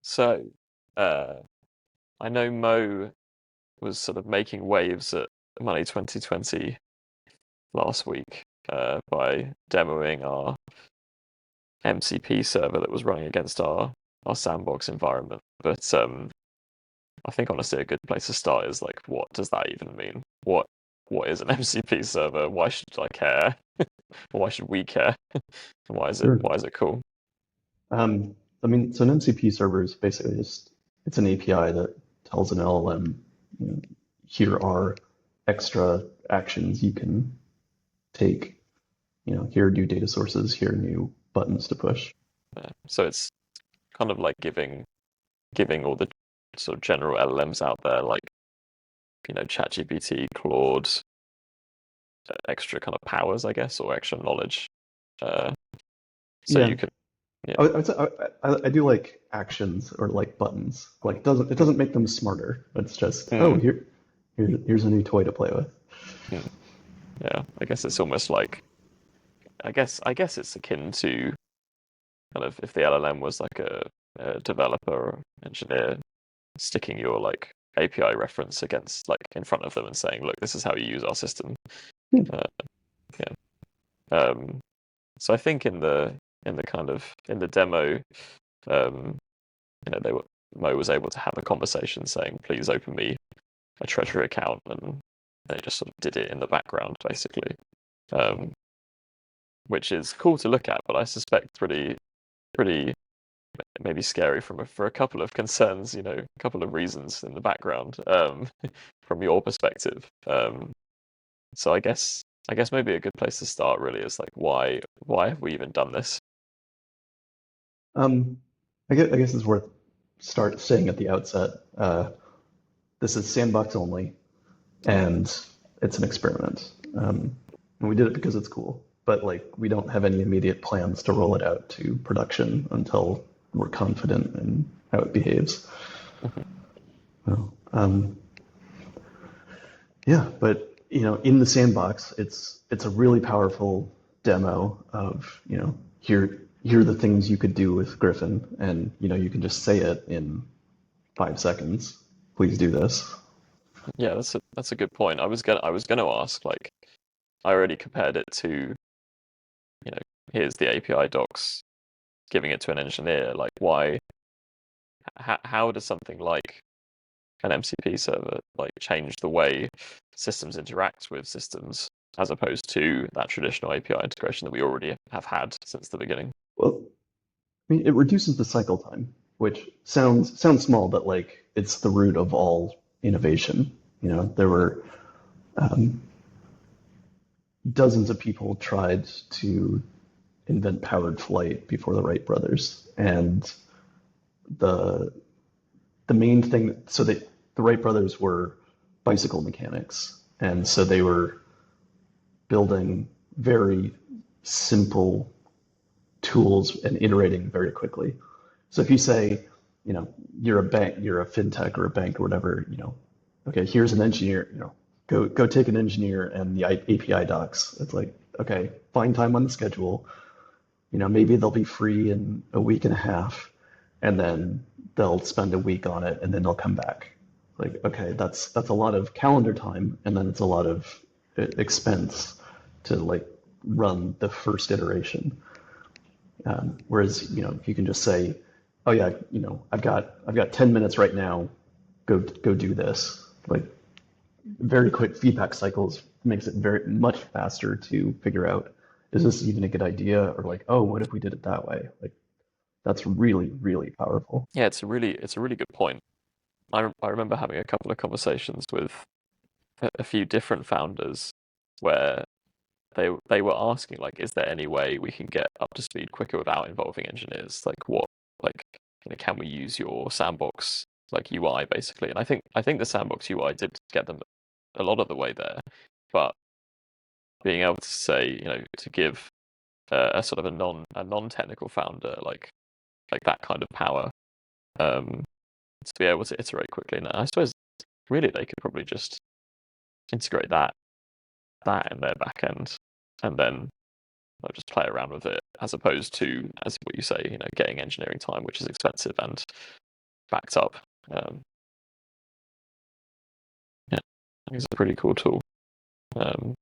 So, uh, I know Mo was sort of making waves at Money 2020 last week by demoing our MCP server that was running against our sandbox environment. But I think honestly a good place to start is like, what does that even mean? What is an MCP server? Why should I care? Why should we care? Sure. Why is it cool? I mean, so an MCP server is basically just it's an API that tells an LLM, you know, here are extra actions you can take. You know, here are new data sources, here are new buttons to push. So it's kind of like giving all the sort of general LLMs out there, like ChatGPT, Claude, extra kind of powers, I guess, or extra knowledge. Uh, so Yeah, you could, yeah, I do like actions or like buttons. Like it doesn't make them smarter. It's just oh mm, here's a new toy to play with. mm, yeah. I guess it's almost like I guess it's akin to kind of if the LLM was like a developer or engineer sticking your like API reference against like in front of them and saying, look, this is how you use our system. Hmm. Uh, yeah. Um, so I think in the kind of in the demo, um, they were Mo was able to have a conversation saying, please open me a treasury account, and they just sort of did it in the background basically, um, which is cool to look at, but I suspect pretty maybe scary for a couple of concerns, a couple of reasons in the background, from your perspective. So I guess maybe a good place to start really is like why have we even done this? Um, I guess it's worth start saying at the outset. This is sandbox only, Yeah. and it's an experiment. And we did it because it's cool, but like we don't have any immediate plans to roll it out to production until we're confident in how it behaves. Mhm. So, yeah, but in the sandbox, it's a really powerful demo of here are the things you could do with Griffin, and you can just say it in 5 seconds. Please do this. Yeah, that's a good point. I was gonna ask, like, I already compared it to, you know, here's the API docs, giving it to an engineer. Like, how does something like an MCP server like change the way systems interact with systems as opposed to that traditional API integration that we already have had since the beginning? Well, I mean, it reduces the cycle time, which sounds small, but like it's the root of all innovation. There were um, dozens of people tried to invent powered flight before the Wright brothers, and the the main thing, so that the Wright brothers were bicycle mechanics, and so they were building very simple tools and iterating very quickly. So if you say, you're a bank, you're a fintech or a bank or whatever, okay, here's an engineer, go take an engineer and the API docs. It's like, okay, find time on the schedule. Maybe they'll be free in a week and a half, and then they'll spend a week on it, and then they'll come back. Like, okay, that's a lot of calendar time, and then it's a lot of expense to like run the first iteration. Whereas, you can just say, oh yeah, I've got 10 minutes right now. Go do this. Like very quick feedback cycles makes it very much faster to figure out, is this even a good idea? Or like, oh, what if we did it that way? Like that's really, really powerful. Yeah, it's a really good point. I remember having a couple of conversations with a few different founders where they were asking like, is there any way we can get up to speed quicker without involving engineers? Like can we use your sandbox like UI basically? And I think the sandbox UI did get them a lot of the way there, but being able to say, to give a sort of a non-technical founder like that kind of power, um, to be able to iterate quickly. And I suppose really they could probably just integrate that in their back end, and then they'll just play around with it, as opposed to, as what you say, getting engineering time, which is expensive and backed up. Yeah, I think it's a pretty cool tool. Um,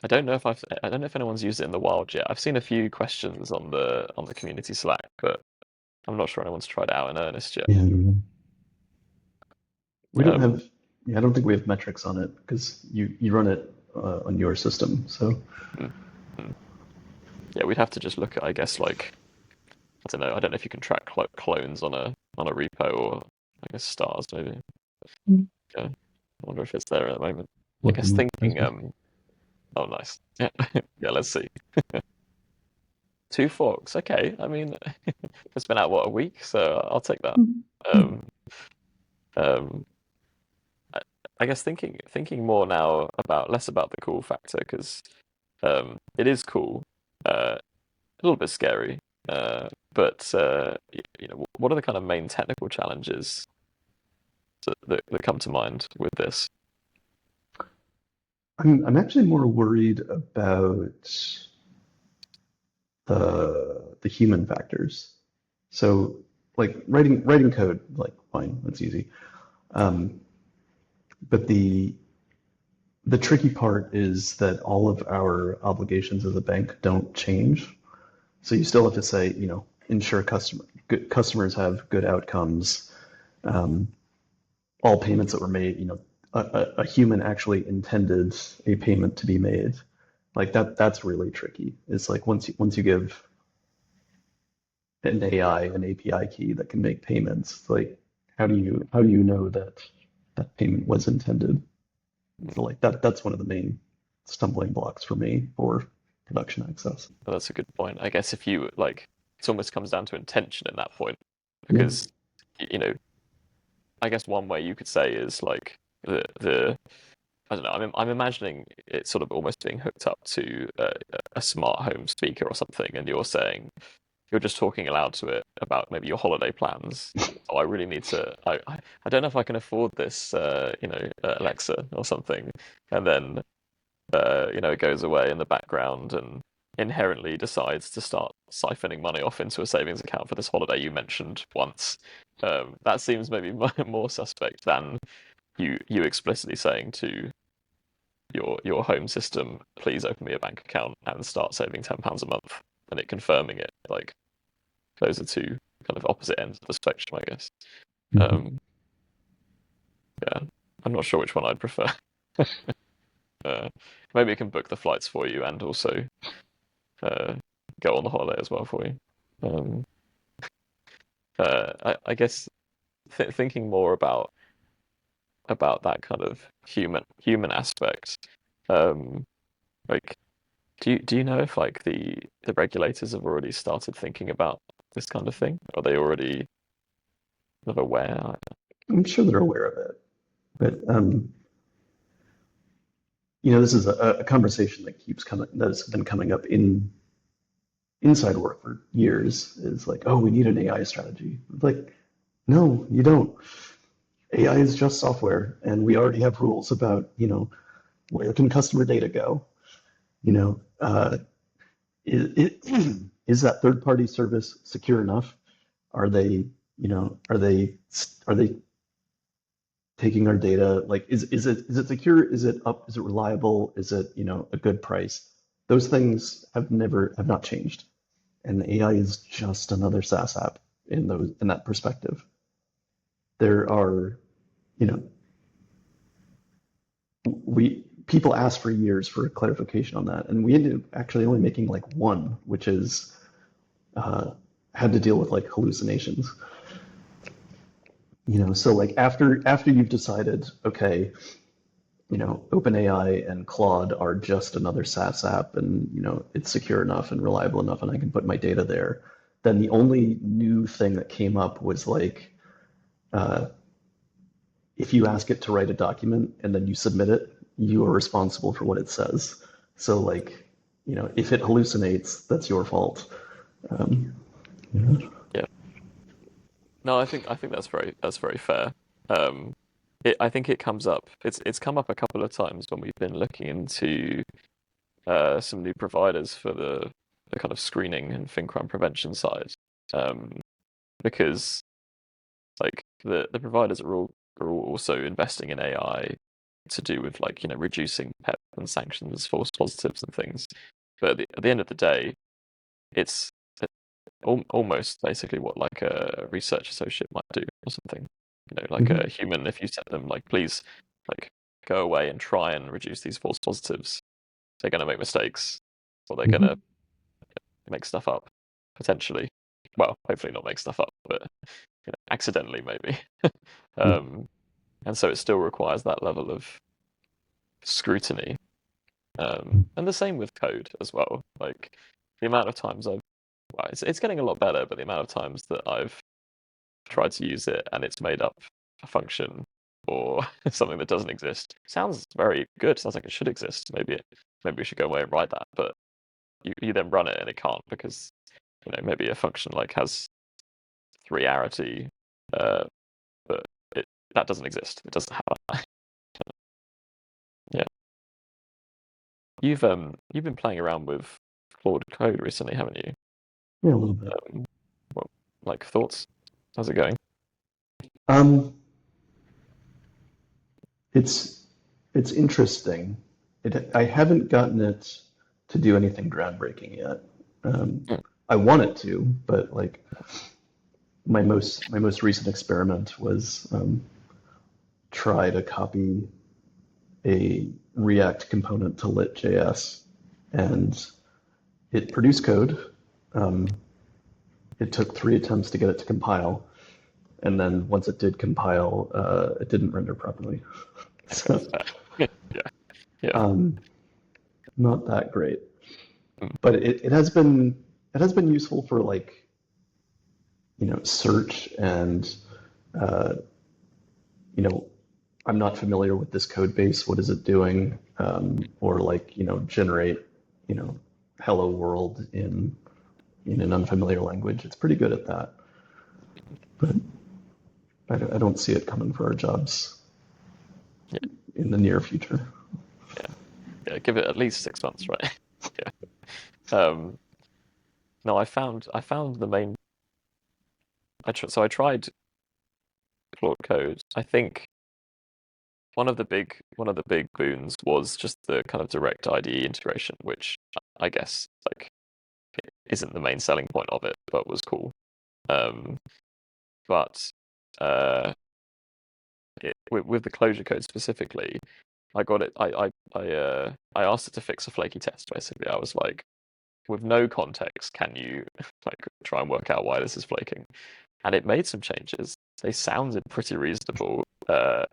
I don't know if anyone's used it in the wild yet. I've seen a few questions on the community Slack, but I'm not sure anyone's tried it out in earnest yet. Yeah, I don't know. We don't Um, have, yeah, I don't think we have metrics on it because you run it on your system. So mm, mm. Yeah, we'd have to just look at, I guess, like I don't know. I don't know if you can track clones on a repo or I guess stars maybe. Yeah, I wonder if it's there at the moment. I guess looking as thinking. we speak. Oh, nice. Yeah, yeah. Let's see. Two forks. Okay. I mean, it's been out what, a week, so I'll take that. Um, um, I, I guess thinking more now about less about the cool factor because it is cool, a little bit scary, but what are the kind of main technical challenges that come to mind with this? I'm actually more worried about the human factors. So like writing code, like fine, that's easy. Um, but the tricky part is that all of our obligations as a bank don't change. So you still have to say, ensure customers have good outcomes. Um, all payments that were made, a human actually intended a payment to be made. Like that's really tricky. It's like once you give an AI an API key that can make payments, like how do you know that that payment was intended? So like that's one of the main stumbling blocks for me for production access. Well, that's a good point. I guess if you like, it almost comes down to intention at that point, Yeah. because you know, I guess one way you could say is like the I don't know. I'm imagining it sort of almost being hooked up to a smart home speaker or something, and you're just talking aloud to it about maybe your holiday plans. Oh, I really need to. I don't know if I can afford this. Alexa or something, and then it goes away in the background and inherently decides to start siphoning money off into a savings account for this holiday you mentioned once. That seems maybe more suspect than you explicitly saying to your home system, please open me a bank account and start saving £10 a month, and it confirming it. Like those are two kind of opposite ends of the spectrum, I guess. Mhm. Um, yeah, I'm not sure which one I'd prefer. uh, Maybe it can book the flights for you and also uh, go on the holiday as well for you. Um, I guess thinking more about that kind of human aspect. Um, like, do you know if like the regulators have already started thinking about this kind of thing? Are they already kind of aware? I'm sure they're aware of it, but this is a conversation that's been coming up inside work for years. Is like, oh, we need an AI strategy. It's like, no, you don't. AI is just software, and we already have rules about, where can customer data go? You know, is that third-party service secure enough? Are they, are they taking our data? Like, is it secure? Is it up? Is it reliable? Is it, a good price? Those things have not changed, and AI is just another SaaS app in that perspective. There are, you know, we people asked for years for clarification on that, and we ended up actually only making like one, which is uh, had to deal with like hallucinations. So like after you've decided, okay, OpenAI and Claude are just another SaaS app, and it's secure enough and reliable enough, and I can put my data there. Then the only new thing that came up was like uh, if you ask it to write a document and then you submit it, you are responsible for what it says. So like, if it hallucinates, that's your fault. Um, yeah. Yeah. No, I think that's very fair. Um, I think it comes up. It's come up a couple of times when we've been looking into some new providers for the kind of screening and fin crime prevention side. Um, because like the providers are all also investing in AI to do with like reducing PEP and sanctions, false positives and things. But at the end of the day, it's almost basically what like a research associate might do or something. Like a human, if you set them like, please, like go away and try and reduce these false positives, they're going to make mistakes, or they're going to make stuff up, potentially. Well, hopefully not make stuff up, but accidentally maybe. And so it still requires that level of scrutiny. And the same with code as well. Like the amount of times well, it's getting a lot better, but the amount of times that I've tried to use it and it's made up a function or something that doesn't exist sounds very good. Sounds like it should exist. Maybe we should go away and write that, but you then run it and it can't because maybe a function like has 3-arity, but that doesn't exist. It doesn't have that. Yeah. You've been playing around with Claude Code recently, haven't you? Yeah, a little bit. What, like thoughts? How's it going? Um, it's interesting. I haven't gotten it to do anything groundbreaking yet. Mm. I want it to, but like my most recent experiment was try to copy a React component to lit.js, and it produced code. It took 3 attempts to get it to compile, and then once it did compile, it didn't render properly. So, Yeah, yeah. not that great. Mm. But it has been useful for like search and uh, I'm not familiar with this code base. What is it doing? Or like generate hello world in an unfamiliar language. It's pretty good at that, but I don't see it coming for our jobs Yeah, in the near future. yeah. Give it at least 6 months, right? Yeah. No, I found the main. So I tried Claude Code. I think one of the big boons was just the kind of direct IDE integration, which I guess like isn't the main selling point of it, but was cool. Um, but with the closure code specifically, I got it. I asked it to fix a flaky test. Basically, I was like, with no context, can you like try and work out why this is flaking? And it made some changes. They sounded pretty reasonable, and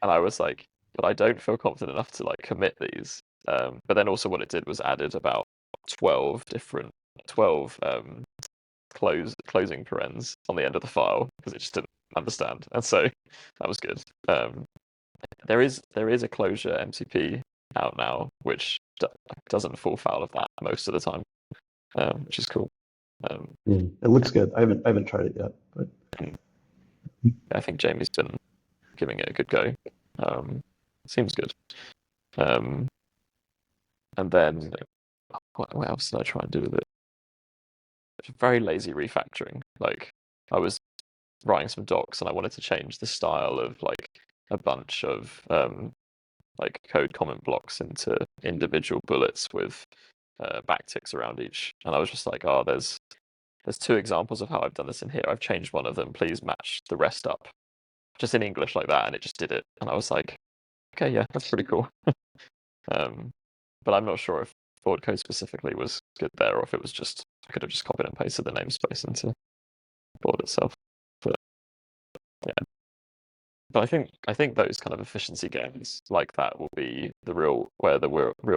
I was like, but I don't feel confident enough to like commit these. But then also what it did was added about 12 closing parens on the end of the file because it just didn't understand, and so that was good. There is a closure MCP out now, which doesn't fall foul of that most of the time, which is cool. Yeah, it looks good. I haven't tried it yet, but I think Jamie's been giving it a good go. Seems good. Um, and then what else did I try and do with it? Very lazy refactoring. Like I was writing some docs and I wanted to change the style of like a bunch of like code comment blocks into individual bullets with backticks around each. And I was just like, oh, there's 2 examples of how I've done this in here. I've changed one of them. Please match the rest up, just in English like that, and it just did it. And I was like, okay, yeah, that's pretty cool. But I'm not sure if Claude Code specifically was good there, or if it was just I could have just copied and pasted the namespace into Claude itself. But yeah, but I think those kind of efficiency gains like that will be the real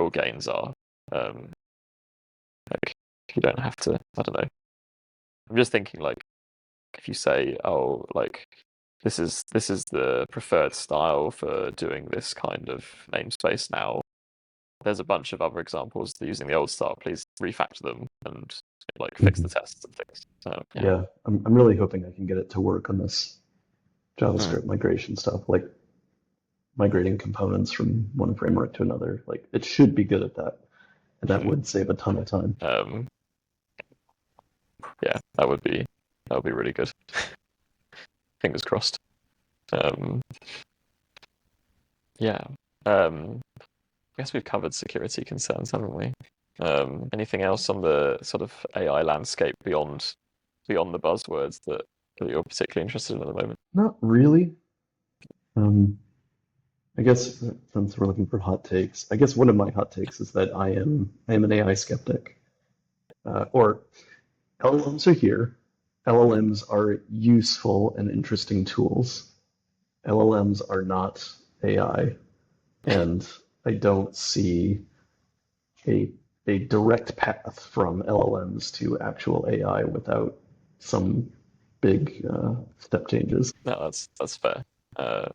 gains are. Like you don't have to. I don't know. I'm just thinking like if you say, oh, like this is the preferred style for doing this kind of namespace now. There's a bunch of other examples using the old style. Please refactor them and like fix the tests and things. So yeah, I'm really hoping I can get it to work on this Mm. JavaScript migration stuff, like migrating components from one framework to another. Like it should be good at that, and that would save a ton of time. Yeah, that would be really good. I fingers crossed. Um, yeah. I guess we've covered security concerns, haven't we? Anything else on the sort of AI landscape beyond the buzzwords that you're particularly interested in at the moment? Not really. Um, I guess since we're looking for hot takes, I guess one of my hot takes is that I am an AI skeptic. Or LLMs are here. LLMs are useful and interesting tools. LLMs are not AI, and I don't see a a direct path from LLMs to actual AI without some big step changes. No, that's fair. Uh,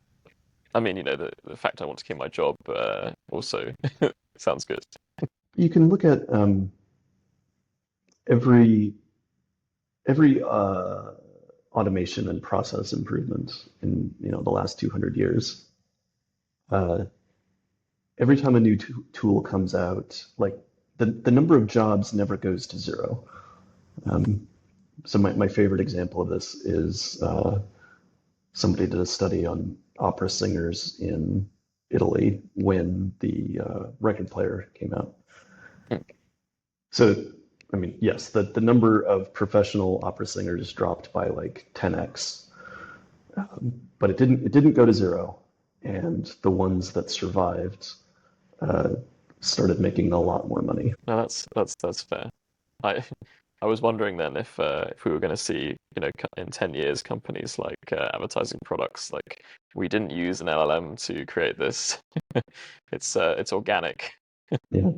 I mean, the fact I want to keep my job also sounds good. You can look at every every automation and process improvement in the last 200 years. Uh, every time a new tool comes out, like the number of jobs never goes to zero. Um, so my favorite example of this is somebody did a study on opera singers in Italy when the record player came out. So, I mean, yes, the number of professional opera singers dropped by like 10x, but it didn't go to zero, and the ones that survived uh, started making a lot more money. No, that's fair. I I was wondering then if we were going to see, in 10 years, companies like advertising products like we didn't use an LLM to create this. It's organic. Yeah,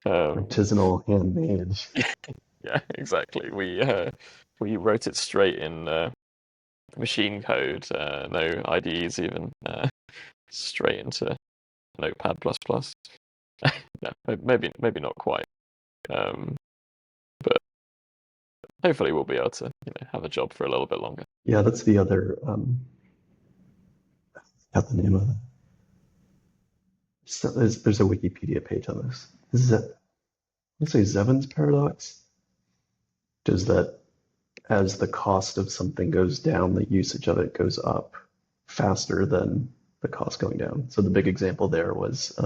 Um, artisanal, handmade. yeah, exactly. We wrote it straight in machine code, no IDEs even, straight into Notepad++. No, maybe not quite. Um, but hopefully we'll be able to, have a job for a little bit longer. Yeah, that's the other. Got the name of it. So there's a Wikipedia page on this. This is let's say Zevin's paradox. Does that as the cost of something goes down, the usage of it goes up faster than the cost going down. So the big example there was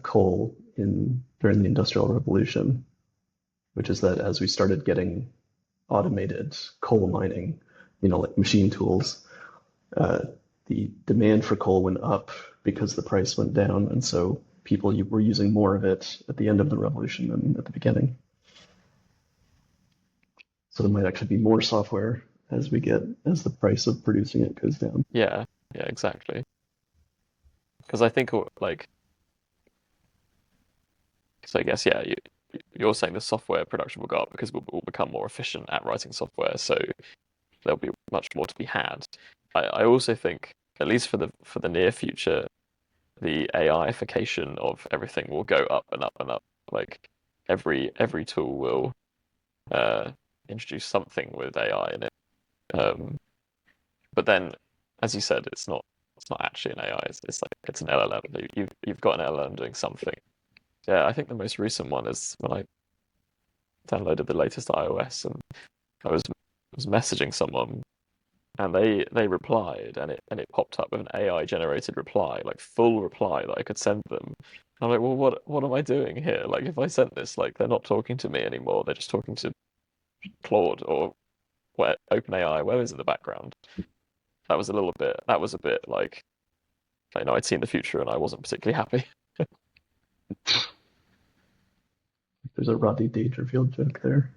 coal in during the Industrial Revolution, which is that as we started getting automated coal mining, like machine tools, uh, the demand for coal went up because the price went down, and so people were using more of it at the end of the revolution than at the beginning. So there might actually be more software as the price of producing it goes down. Yeah, yeah, exactly. Because I think like, so I guess yeah, you're saying the software production will go up because we'll become more efficient at writing software, so there'll be much more to be had. I also think, at least for the near future, the AIification of everything will go up and up and up. Like every tool will uh, introduce something with AI in it. Um, but then, as you said, it's not actually an AI. It's like it's an LLM. You've got an LLM doing something. Yeah, I think the most recent one is when I downloaded the latest iOS and I was messaging someone and they replied and it popped up with an AI generated reply, like full reply that I could send them. I'm like, well, what am I doing here? Like, if I sent this, like, they're not talking to me anymore. They're just talking to Claude or where OpenAI, whoever's in the background. That was a bit like, I'd seen the future and I wasn't particularly happy. There's a Rodney Dangerfield joke there.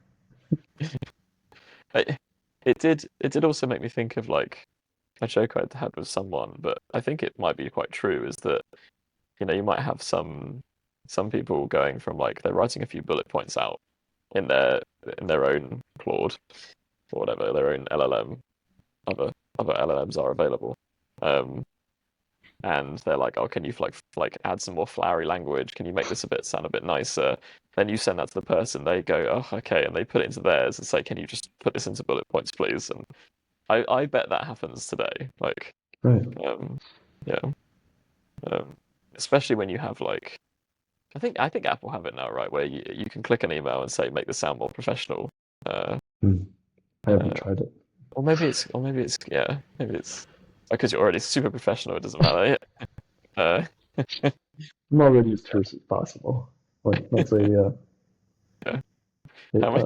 It, it did also make me think of like a joke I'd had with someone, but I think it might be quite true, is that, you might have some people going from like they're writing a few bullet points out in their own Claude or whatever, their own LLM. Other LLMs are available. Um, and they're like, "Oh, can you like add some more flowery language? Can you make this sound a bit nicer?" Then you send that to the person. They go, "Oh, okay," and they put it into theirs and say, "Can you just put this into bullet points, please?" And I bet that happens today. Like, Right. um, yeah, um, especially when you have like, I think Apple have it now, right, where you can click an email and say, "Make this sound more professional." Uh, Hmm. I haven't uh, tried it. maybe it's because you're already super professional. It doesn't matter. Uh, I'm already as terse as possible. Like that's yeah. a How many?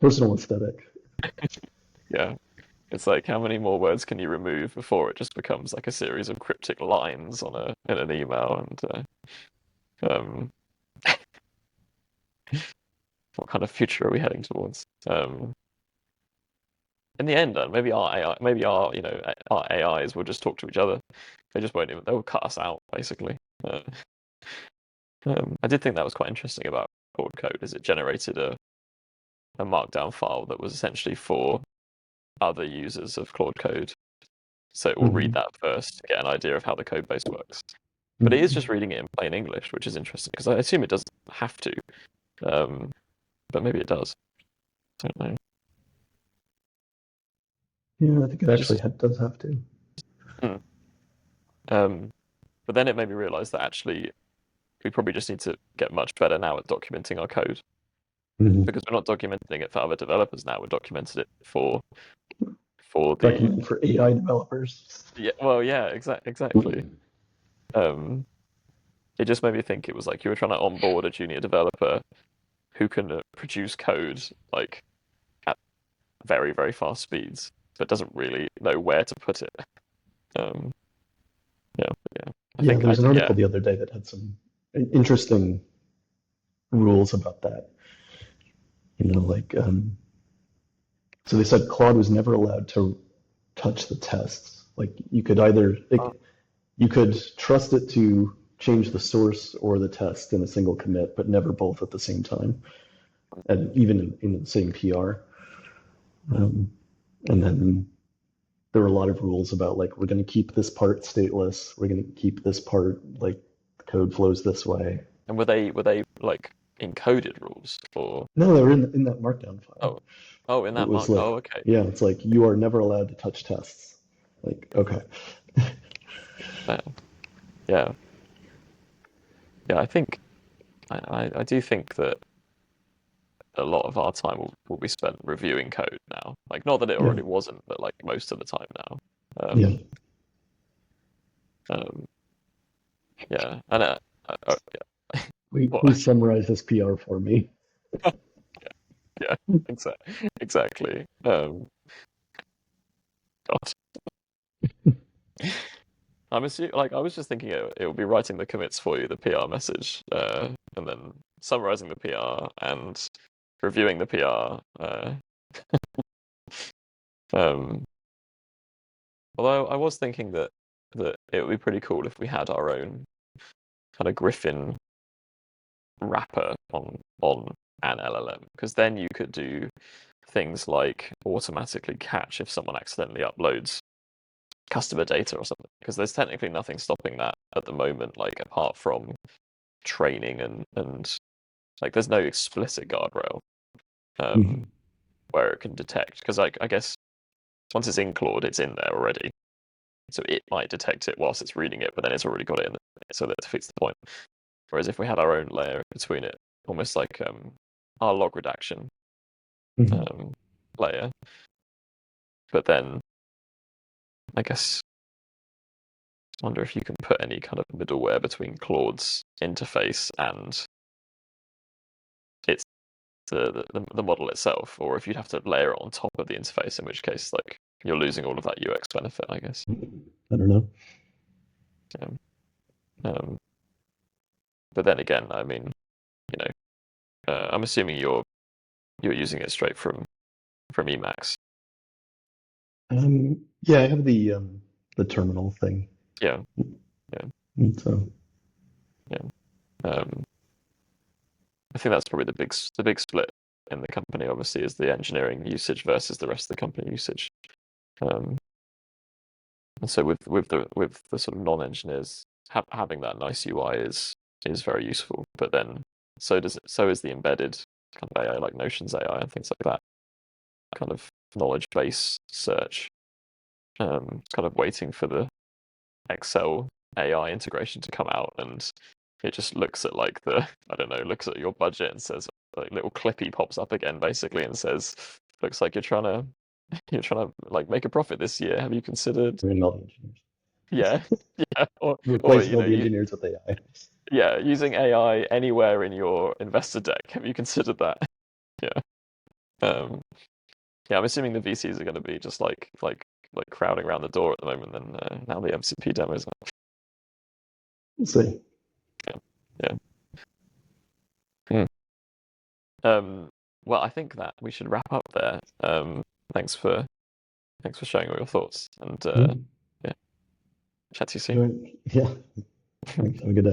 personal aesthetic. Yeah. It's like how many more words can you remove before it just becomes like a series of cryptic lines on a in an email and um what kind of future are we heading towards? In the end, maybe our AI, maybe our our AIs will just talk to each other. They just won't even. They'll cut us out basically. Uh, I did think that was quite interesting about Claude Code, is it generated a markdown file that was essentially for other users of Claude Code. So it will read Mhm. that first to get an idea of how the code base works. But it is just Mhm. reading it in plain English, which is interesting because I assume it doesn't have to, um, but maybe it does. I don't know. Yeah, I think it I actually just, does have to. hmm. um, but then it made me realize that actually we probably just need to get much better now at documenting our code Mhm. because we're not documenting it for other developers now. We're documenting it for the Documenting for AI developers. yeah. Well, yeah, exactly. Um, it just made me think it was like you were trying to onboard a junior developer who can produce code like at very fast speeds, but doesn't really know where to put it. Um, yeah. I Yeah, think there's an yeah. article the other day that had some interesting rules about that. Like so they said Claude was never allowed to touch the tests. Like Oh, you could trust it to change the source or the test in a single commit, but never both at the same time, and even in the same PR. Um, and then there were a lot of rules about like we're going to keep this part stateless, we're going to keep this part like the code flows this way. and were they like encoded rules or No, they were in that markdown file. oh oh in It that was mark? Oh, like, okay. yeah, it's like you are never allowed to touch tests. Like, okay. Fair. Yeah, yeah. I think I do think that a lot of our time will be spent reviewing code now. Like, not that it Yeah, already wasn't, but like most of the time now. yeah. Um, yeah, and yeah. Please What? summarize this PR for me. Yeah, exactly. God. I'm assuming, like, I was just thinking it would be writing the commits for you, the PR message, and then summarizing the PR and reviewing the PR. Um, although I was thinking that it would be pretty cool if we had our own kind of Griffin wrapper on an LLM, because then you could do things like automatically catch if someone accidentally uploads customer data or something, because there's technically nothing stopping that at the moment, like apart from training and like there's no explicit guardrail um, Mhm. where it can detect, because I guess once it's in Claude, it's in there already, so it might detect it whilst it's reading it, but then it's already got it in there, so that defeats the point. Whereas if we had our own layer between it, almost like our log redaction Mhm. um, layer, but then I guess I wonder if you can put any kind of middleware between Claude's interface and its the model itself, or if you'd have to layer it on top of the interface, in which case like you're losing all of that UX benefit, I guess. I don't know. Um, um, but then again, I mean, you know, I'm assuming you're using it straight from Emacs. Yeah, I have the terminal thing. Yeah, yeah, And so yeah. Um, I think that's probably the big split in the company. Obviously, is the engineering usage versus the rest of the company usage. Um, and so with the sort of non-engineers, having that nice UI is very useful. But then so is the embedded kind of AI like Notions AI and things like that. Kind of knowledge base search. Kind of waiting for the Excel AI integration to come out, and it just looks at like I don't know, looks at your budget and says like little clippy pops up again basically and says, looks like you're trying to you're trying to like make a profit this year. Have you considered, Bring in all the engineers. yeah, yeah, or Replacing all the you, engineers with AI. yeah, using AI anywhere in your investor deck? Have you considered that? Yeah. Um, yeah, I'm assuming the VCs are going to be just like crowding around the door at the moment. Then now the MCP demos. We'll see. Yeah. Yeah. Hmm. Well, I think that we should wrap up there. Thanks for sharing all your thoughts, and Yeah. yeah, chat to you soon. All right. Yeah. Thanks. Have a good day.